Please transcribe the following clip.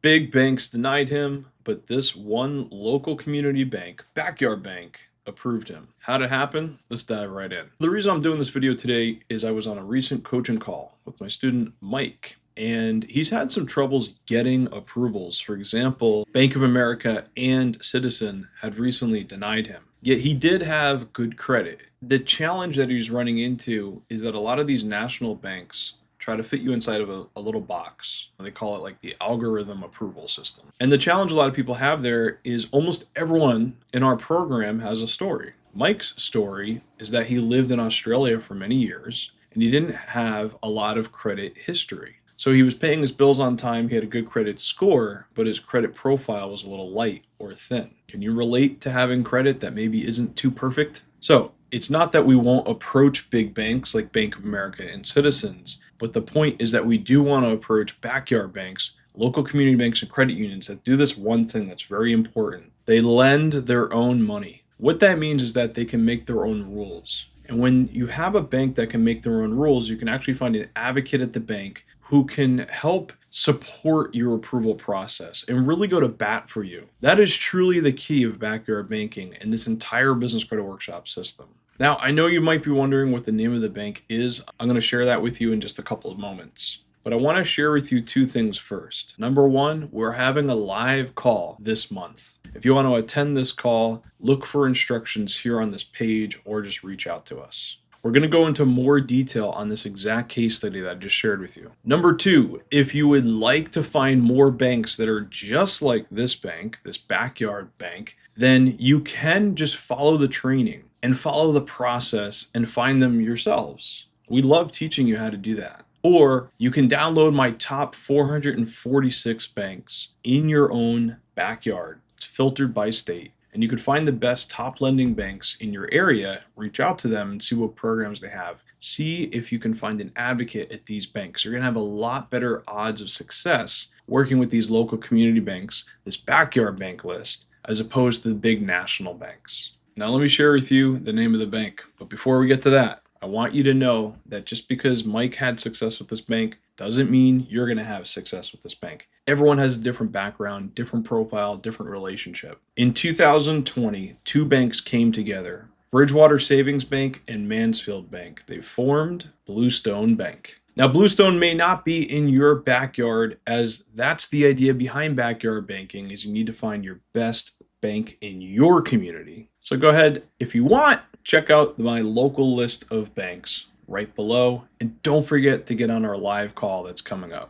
Big banks denied him, but this one local community bank, Backyard Bank, approved him. How'd it happen? Let's dive right in. The reason I'm doing this video today is I was on a recent coaching call with my student Mike, and he's had some troubles getting approvals. For example, Bank of America and Citizen had recently denied him. Yet he did have good credit. The challenge that he's running into is that a lot of these national banks try to fit you inside of a little box. They call it like the algorithm approval system. And the challenge a lot of people have there is almost everyone in our program has a story. Mike's story is that he lived in Australia for many years and he didn't have a lot of credit history. So he was paying his bills on time, he had a good credit score, but his credit profile was a little light or thin. Can you relate to having credit that maybe isn't too perfect? So it's not that we won't approach big banks like Bank of America and Citizens, but the point is that we do want to approach backyard banks, local community banks, and credit unions that do this one thing that's very important. They lend their own money. What that means is that they can make their own rules. And when you have a bank that can make their own rules, you can actually find an advocate at the bank who can help support your approval process and really go to bat for you. That is truly the key of backyard banking and this entire business credit workshop system. Now, I know you might be wondering what the name of the bank is. I'm going to share that with you in just a couple of moments. But I want to share with you two things first. Number one, we're having a live call this month. If you want to attend this call, look for instructions here on this page or just reach out to us. We're going to go into more detail on this exact case study that I just shared with you. Number two, if you would like to find more banks that are just like this bank, this backyard bank, then you can just follow the training and follow the process and find them yourselves. We love teaching you how to do that. Or you can download my top 446 banks in your own backyard. It's filtered by state. And you could find the best top lending banks in your area, reach out to them and see what programs they have. See if you can find an advocate at these banks. You're going to have a lot better odds of success working with these local community banks, this backyard bank list, as opposed to the big national banks. Now let me share with you the name of the bank. But before we get to that, I want you to know that just because Mike had success with this bank doesn't mean you're going to have success with this bank. Everyone has a different background, different profile, different relationship. In 2020, two banks came together, Bridgewater Savings Bank and Mansfield Bank. They formed Bluestone Bank. Now, Bluestone may not be in your backyard, as that's the idea behind backyard banking, is you need to find your best bank in your community. So go ahead, if you want, check out my local list of banks right below. And don't forget to get on our live call that's coming up.